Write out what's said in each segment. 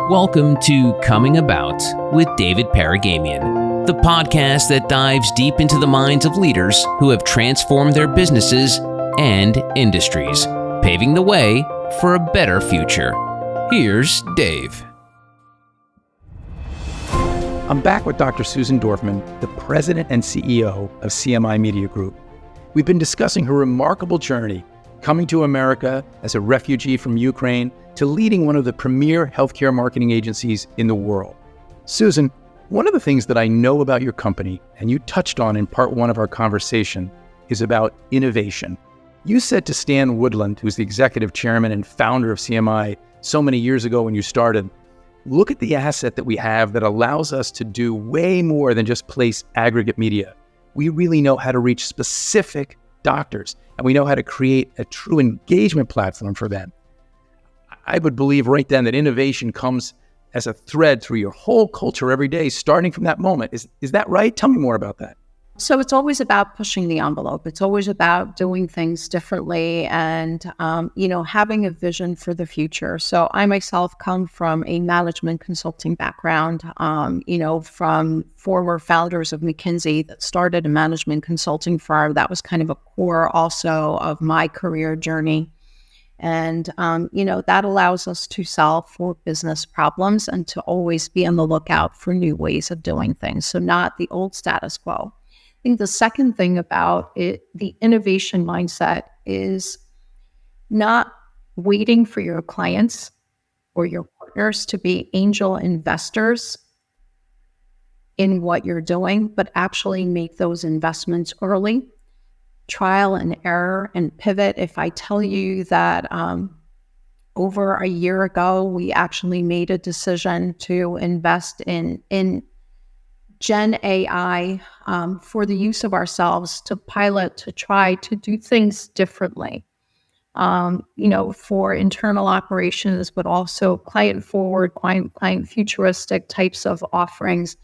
Welcome to Coming About with David Paragamian, the podcast that dives deep into the minds of leaders who have transformed their businesses and industries, paving the way for a better future. Here's Dave. I'm back with Dr. Susan Dorfman, the president and CEO of CMI Media Group. We've been discussing her remarkable journey coming to America as a refugee from Ukraine to leading one of the premier healthcare marketing agencies in the world. Susan, one of the things that I know about your company, and you touched on in part one of our conversation, is about innovation. You said to Stan Woodland, who's the executive chairman and founder of CMI so many years ago when you started, look at the asset that we have that allows us to do way more than just place aggregate media. We really know how to reach specific doctors, and we know how to create a true engagement platform for them. I would believe right then that innovation comes as a thread through your whole culture every day, starting from that moment. Is that right? Tell me more about that. So it's always about pushing the envelope. It's always about doing things differently and, having a vision for the future. So I myself come from a management consulting background, from former founders of McKinsey that started a management consulting firm. That was kind of a core also of my career journey. And, that allows us to solve for business problems and to always be on the lookout for new ways of doing things. So not the old status quo. I think the second thing about it, the innovation mindset, is not waiting for your clients or your partners to be angel investors in what you're doing, but actually make those investments early, trial and error and pivot. If I tell you that over a year ago, we actually made a decision to invest in Gen AI for the use of ourselves to pilot, to try to do things differently, for internal operations, but also client forward, client futuristic types of offerings,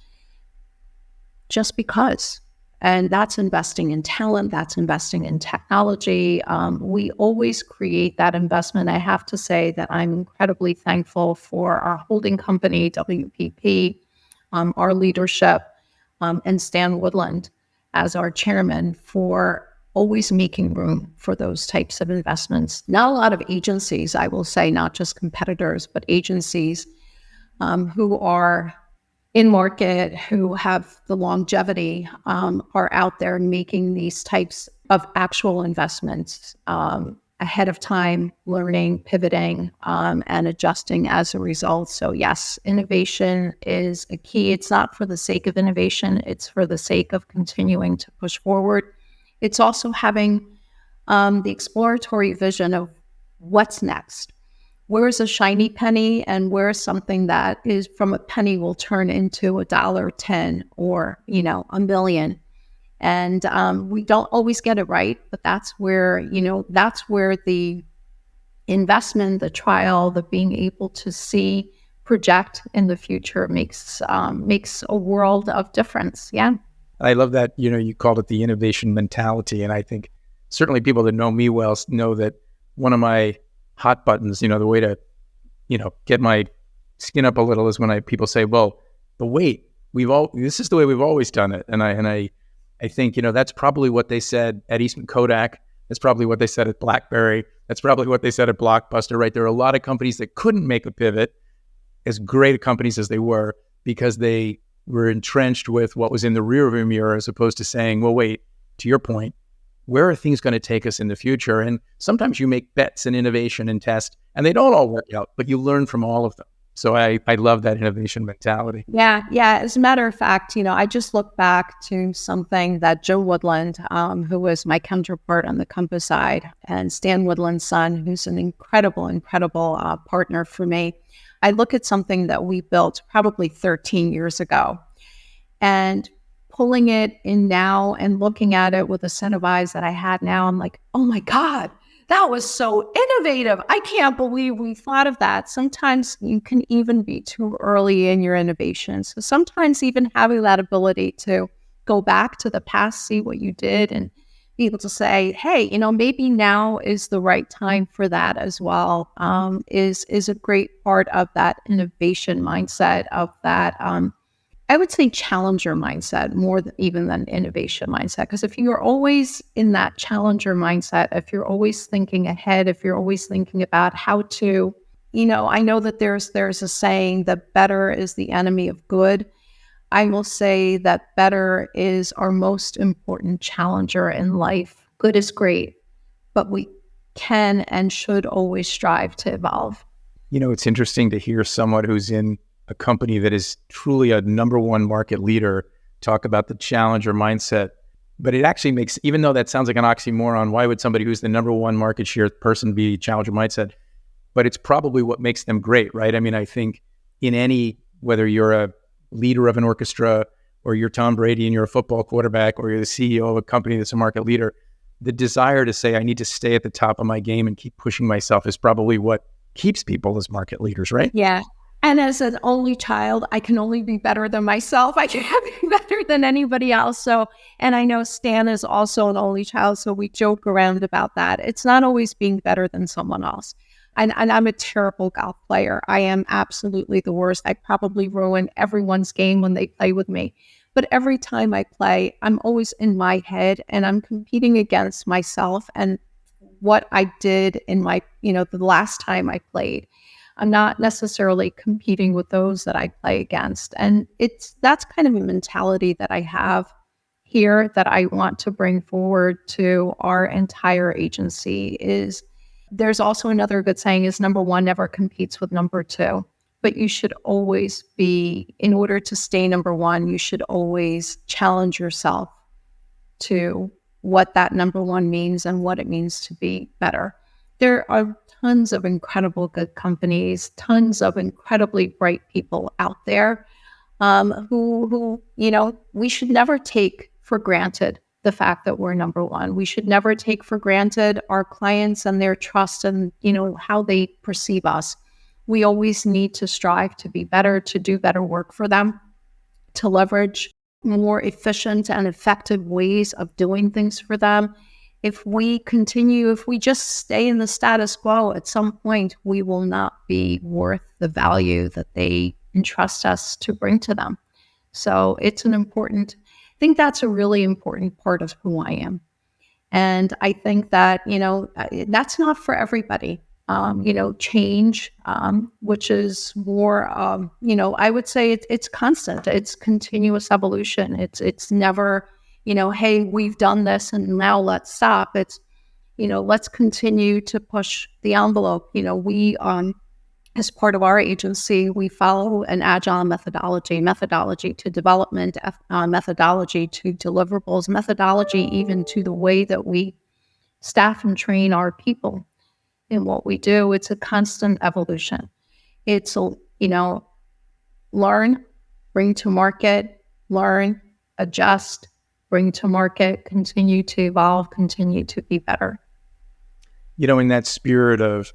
just because. And that's investing in talent, that's investing in technology. We always create that investment. I have to say that I'm incredibly thankful for our holding company, WPP, our leadership, and Stan Woodland as our chairman for always making room for those types of investments. Not a lot of agencies, I will say, not just competitors, but agencies who are in market, who have the longevity, are out there making these types of actual investments ahead of time, learning, pivoting, and adjusting as a result. So yes, innovation is a key. It's not for the sake of innovation. It's for the sake of continuing to push forward. It's also having the exploratory vision of what's next. Where's a shiny penny and where's something that is from a penny will turn into $1.10 or, $1 million. And we don't always get it right, but that's where the investment, the trial, the being able to see, project in the future makes a world of difference. Yeah. I love that, you called it the innovation mentality. And I think certainly people that know me well know that one of my hot buttons, the way to, get my skin up a little is when people say, well, this is the way we've always done it. And I think, that's probably what they said at Eastman Kodak. That's probably what they said at BlackBerry. That's probably what they said at Blockbuster, right? There are a lot of companies that couldn't make a pivot, as great companies as they were, because they were entrenched with what was in the rearview mirror, as opposed to saying, well, wait, to your point, where are things going to take us in the future? And sometimes you make bets in innovation and test, and they don't all work out, but you learn from all of them. So I love that innovation mentality. Yeah. As a matter of fact, I just look back to something that Joe Woodland, who was my counterpart on the Compass side, and Stan Woodland's son, who's an incredible partner for me. I look at something that we built probably 13 years ago, and pulling it in now and looking at it with a set of eyes that I had now, I'm like, oh my God, that was so innovative. I can't believe we thought of that. Sometimes you can even be too early in your innovation. So sometimes even having that ability to go back to the past, see what you did, and be able to say, hey, maybe now is the right time for that as well, is a great part of that innovation mindset, of that, I would say challenger mindset more than, even than innovation mindset. Because if you're always in that challenger mindset, if you're always thinking ahead, if you're always thinking about how to, I know that there's a saying that better is the enemy of good. I will say that better is our most important challenger in life. Good is great, but we can and should always strive to evolve. It's interesting to hear someone who's in a company that is truly a number one market leader talk about the challenger mindset. But it actually makes, even though that sounds like an oxymoron, why would somebody who's the number one market share person be challenger mindset? But it's probably what makes them great, right? I mean, I think in any, whether you're a leader of an orchestra or you're Tom Brady and you're a football quarterback or you're the CEO of a company that's a market leader, the desire to say, I need to stay at the top of my game and keep pushing myself is probably what keeps people as market leaders, right? Yeah. And as an only child, I can only be better than myself. I can't be better than anybody else. So, and I know Stan is also an only child, so we joke around about that. It's not always being better than someone else. And I'm a terrible golf player. I am absolutely the worst. I probably ruin everyone's game when they play with me. But every time I play, I'm always in my head and I'm competing against myself and what I did in my, the last time I played. I'm not necessarily competing with those that I play against. And that's kind of a mentality that I have here that I want to bring forward to our entire agency. Is there's also another good saying is number one never competes with number two. But you should always be, in order to stay number one, you should always challenge yourself to what that number one means and what it means to be better. There are tons of incredible good companies, tons of incredibly bright people out there who we should never take for granted the fact that we're number one. We should never take for granted our clients and their trust and, how they perceive us. We always need to strive to be better, to do better work for them, to leverage more efficient and effective ways of doing things for them. If we just stay in the status quo, at some point, we will not be worth the value that they entrust us to bring to them. So I think that's a really important part of who I am. And I think that, that's not for everybody. Change, which is more, I would say it's constant. It's continuous evolution. It's never, hey, we've done this and now let's stop. It's, let's continue to push the envelope. We, as part of our agency, we follow an agile methodology to development, methodology to deliverables, methodology even to the way that we staff and train our people in what we do. It's a constant evolution. It's, learn, bring to market, learn, adjust, bring to market, continue to evolve, continue to be better. In that spirit of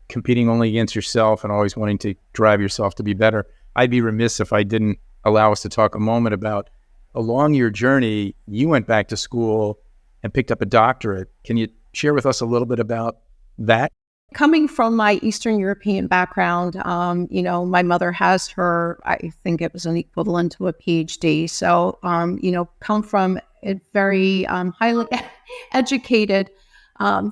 competing only against yourself and always wanting to drive yourself to be better, I'd be remiss if I didn't allow us to talk a moment about, along your journey, you went back to school and picked up a doctorate. Can you share with us a little bit about that? Coming from my Eastern European background, my mother has her, I think it was an equivalent to a PhD. So, come from a very highly educated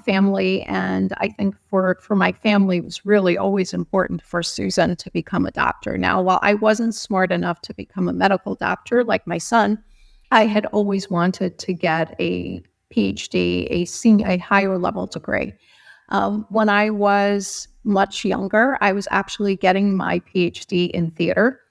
family. And I think for my family, it was really always important for Susan to become a doctor. Now, while I wasn't smart enough to become a medical doctor like my son, I had always wanted to get a PhD, a higher level degree. When I was much younger, I was actually getting my PhD in theater.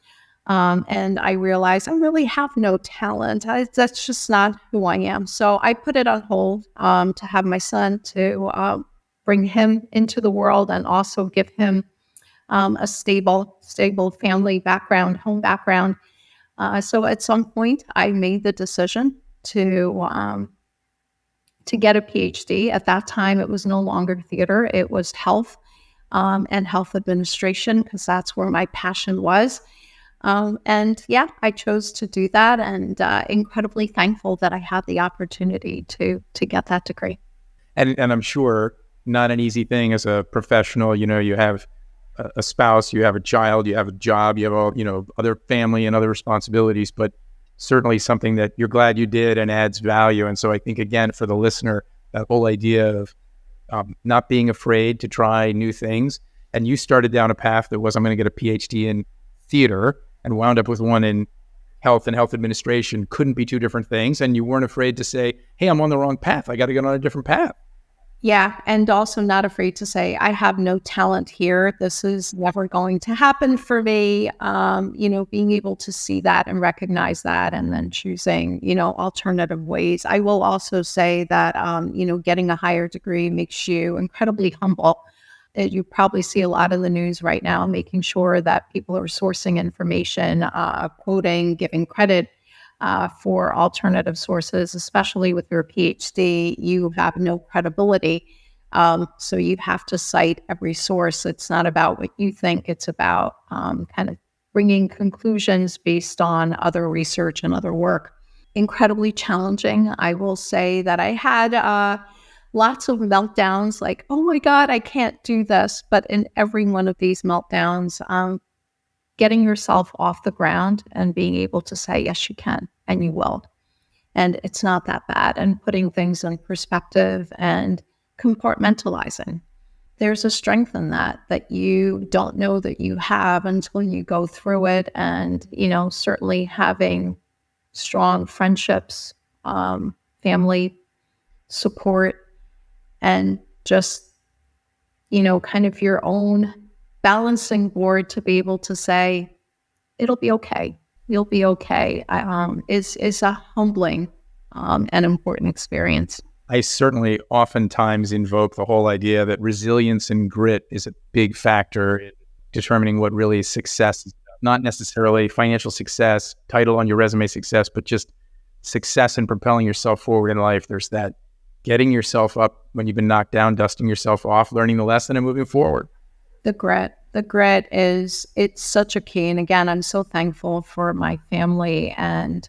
And I realized I really have no talent. That's just not who I am. So I put it on hold to have my son, to bring him into the world and also give him a stable family background, home background. So at some point, I made the decision to get a PhD. At that time, it was no longer theater. It was health and health administration, because that's where my passion was. And yeah, I chose to do that, and incredibly thankful that I had the opportunity to get that degree. And I'm sure not an easy thing as a professional. You have a spouse, you have a child, you have a job, you have all, other family and other responsibilities, but certainly something that you're glad you did and adds value. And so I think, again, for the listener, that whole idea of not being afraid to try new things. And you started down a path that was, I'm going to get a PhD in theater, and wound up with one in health and health administration. Couldn't be two different things. And you weren't afraid to say, hey, I'm on the wrong path. I got to get on a different path. Yeah, and also not afraid to say, I have no talent here. This is never going to happen for me. Being able to see that and recognize that, and then choosing, alternative ways. I will also say that, getting a higher degree makes you incredibly humble. You probably see a lot in the news right now, making sure that people are sourcing information, quoting, giving credit for alternative sources, especially with your PhD. You have no credibility. So you have to cite every source. It's not about what you think. It's about kind of bringing conclusions based on other research and other work. Incredibly challenging. I will say that I had lots of meltdowns like, oh my God, I can't do this. But in every one of these meltdowns, getting yourself off the ground and being able to say, yes, you can, and you will. And it's not that bad. And putting things in perspective and compartmentalizing. There's a strength in that you don't know that you have until you go through it. And, certainly having strong friendships, family support, and just, kind of your own balancing board to be able to say, it'll be okay. You'll be okay. Is a humbling and important experience. I certainly oftentimes invoke the whole idea that resilience and grit is a big factor in determining what really success is. Not necessarily financial success, title on your resume success, but just success in propelling yourself forward in life. There's that getting yourself up when you've been knocked down, dusting yourself off, learning the lesson and moving forward. The grit it's such a key. And again, I'm so thankful for my family and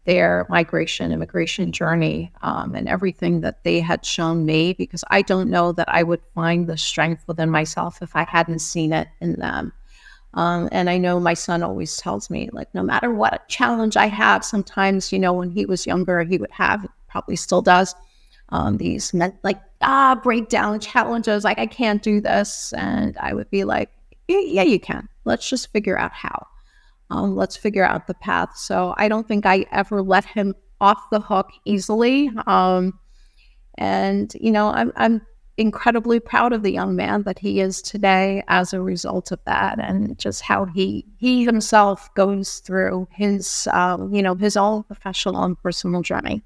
their immigration journey, and everything that they had shown me, because I don't know that I would find the strength within myself if I hadn't seen it in them. And I know my son always tells me, like, no matter what challenge I have, sometimes, when he was younger, he would have, probably still does, these breakdown challenges, like, I can't do this. And I would be like, yeah, you can. Let's just figure out how. Let's figure out the path. So I don't think I ever let him off the hook easily. And, I'm incredibly proud of the young man that he is today as a result of that, and just how he himself goes through his, his own professional and personal journey.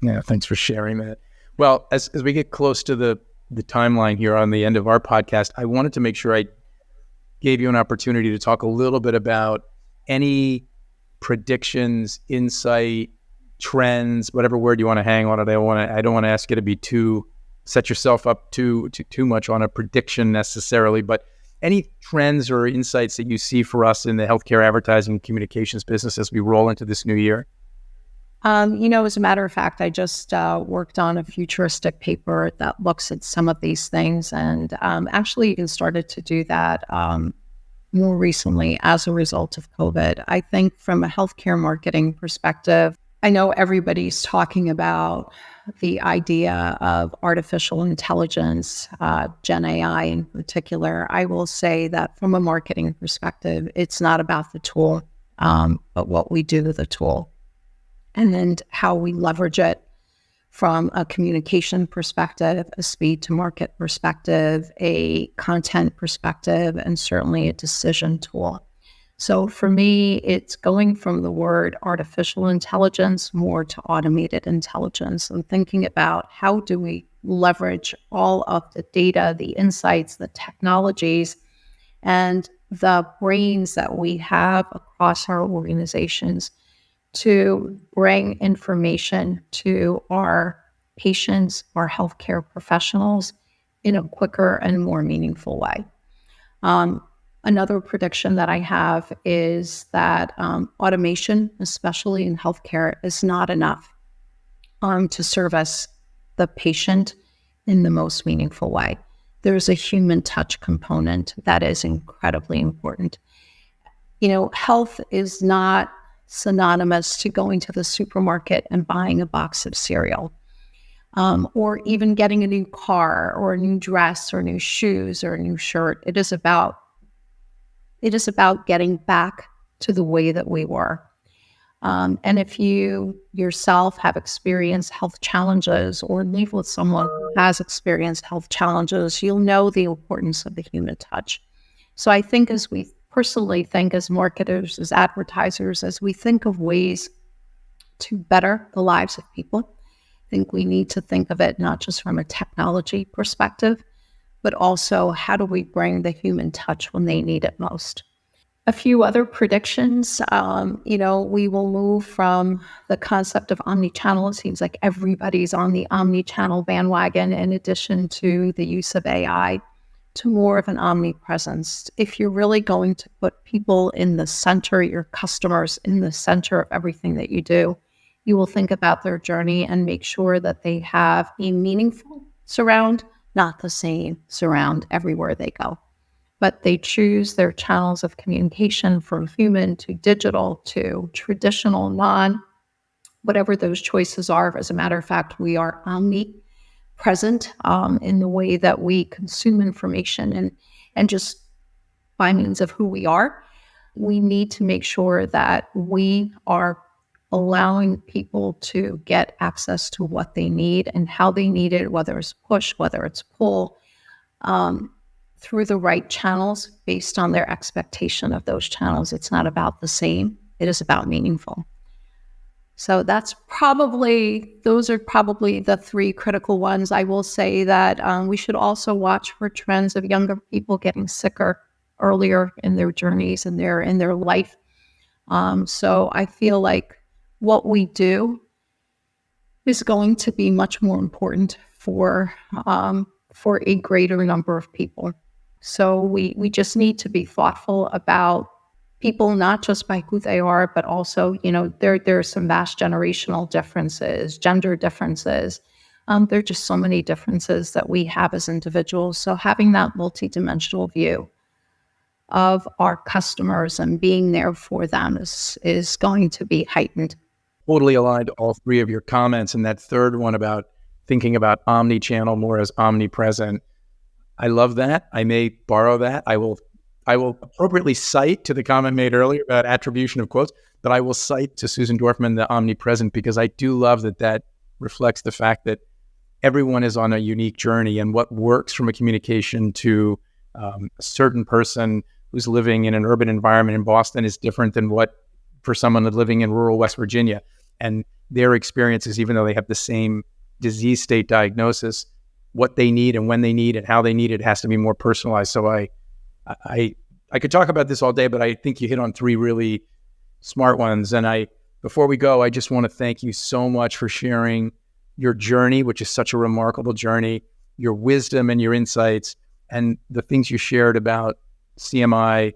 Yeah, thanks for sharing that. Well, as we get close to the timeline here on the end of our podcast, I wanted to make sure I gave you an opportunity to talk a little bit about any predictions, insight, trends, whatever word you want to hang on it. I don't want to ask you to set yourself up too much on a prediction necessarily, but any trends or insights that you see for us in the healthcare advertising and communications business as we roll into this new year? As a matter of fact, I just worked on a futuristic paper that looks at some of these things, and actually even started to do that more recently as a result of COVID. I think from a healthcare marketing perspective, I know everybody's talking about the idea of artificial intelligence, Gen AI in particular. I will say that from a marketing perspective, it's not about the tool, but what we do with the tool, and then how we leverage it from a communication perspective, a speed to market perspective, a content perspective, and certainly a decision tool. So for me, it's going from the word artificial intelligence more to automated intelligence, and thinking about how do we leverage all of the data, the insights, the technologies, and the brains that we have across our organizations to bring information to our patients, our healthcare professionals in a quicker and more meaningful way. Another prediction that I have is that automation, especially in healthcare, is not enough to service the patient in the most meaningful way. There's a human touch component that is incredibly important. Health is not synonymous to going to the supermarket and buying a box of cereal, or even getting a new car or a new dress or new shoes or a new shirt. It is about getting back to the way that we were. And if you yourself have experienced health challenges or live with someone who has experienced health challenges, you'll know the importance of the human touch. So I think as we personally think as marketers, as advertisers, as we think of ways to better the lives of people, I think we need to think of it not just from a technology perspective, but also how do we bring the human touch when they need it most. A few other predictions, we will move from the concept of omnichannel. It seems like everybody's on the omnichannel bandwagon in addition to the use of AI, to more of an omnipresence. If you're really going to put people in the center, your customers in the center of everything that you do, you will think about their journey and make sure that they have a meaningful surround, not the same surround everywhere they go. But they choose their channels of communication from human to digital to traditional, whatever those choices are. As a matter of fact, we are omnipresent in the way that we consume information and just by means of who we are. We need to make sure that we are allowing people to get access to what they need and how they need it, whether it's push, whether it's pull, through the right channels based on their expectation of those channels. It's not about the same. It is about meaningful. So those are probably the three critical ones. I will say that we should also watch for trends of younger people getting sicker earlier in their journeys and in their life. So I feel like what we do is going to be much more important for a greater number of people. So we just need to be thoughtful about people, not just by who they are, but also, there are some vast generational differences, gender differences. There are just so many differences that we have as individuals. So having that multidimensional view of our customers and being there for them is going to be heightened. Totally aligned to all three of your comments. And that third one about thinking about omni-channel more as omnipresent, I love that. I may borrow that. I will appropriately cite to the comment made earlier about attribution of quotes, but I will cite to Susan Dorfman the omnipresent, because I do love that reflects the fact that everyone is on a unique journey, and what works from a communication to a certain person who's living in an urban environment in Boston is different than what for someone living in rural West Virginia. And their experiences, even though they have the same disease state diagnosis, what they need and when they need and how they need it has to be more personalized. So I could talk about this all day, but I think you hit on three really smart ones. And before we go, I just want to thank you so much for sharing your journey, which is such a remarkable journey, your wisdom and your insights, and the things you shared about CMI,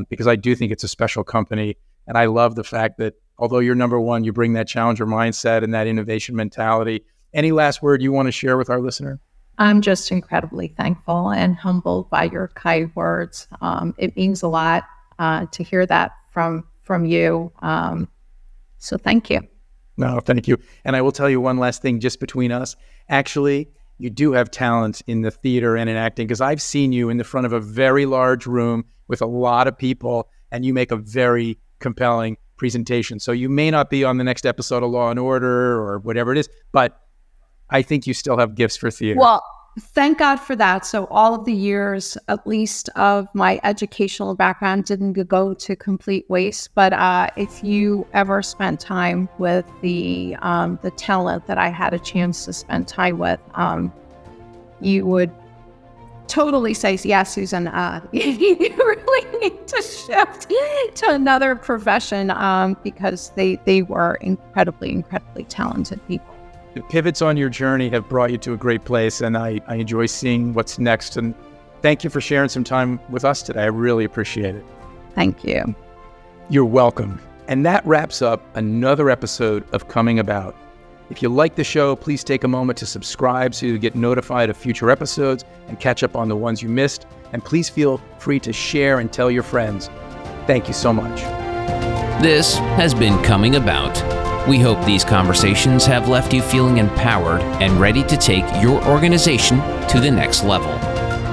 because I do think it's a special company. And I love the fact that although you're number one, you bring that challenger mindset and that innovation mentality. Any last word you want to share with our listener? I'm just incredibly thankful and humbled by your kind words. It means a lot to hear that from you. So thank you. No, thank you. And I will tell you one last thing just between us. Actually, you do have talent in the theater and in acting, because I've seen you in the front of a very large room with a lot of people, and you make a very compelling presentation. So you may not be on the next episode of Law and Order or whatever it is, but I think you still have gifts for theater. Well, thank God for that. So all of the years, at least of my educational background, didn't go to complete waste. But if you ever spent time with the talent that I had a chance to spend time with, you would totally say, yeah, Susan, you really need to shift to another profession because they were incredibly talented people. The pivots on your journey have brought you to a great place, and I enjoy seeing what's next. And Thank you for sharing some time with us today. I really appreciate it. Thank you. You're welcome. And that wraps up another episode of Coming About. If you like the show, please take a moment to subscribe so you get notified of future episodes and catch up on the ones you missed. And please feel free to share and tell your friends. Thank you so much. This has been Coming About. We hope these conversations have left you feeling empowered and ready to take your organization to the next level.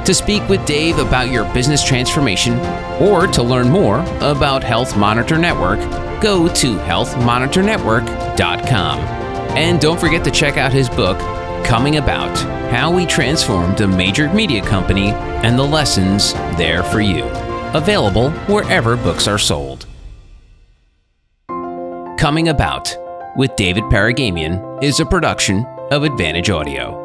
To speak with Dave about your business transformation or to learn more about Health Monitor Network, go to healthmonitornetwork.com. And don't forget to check out his book, Coming About: How We Transformed a Major Media Company and the Lessons There for You. Available wherever books are sold. Coming About with David Paragamian is a production of Advantage Audio.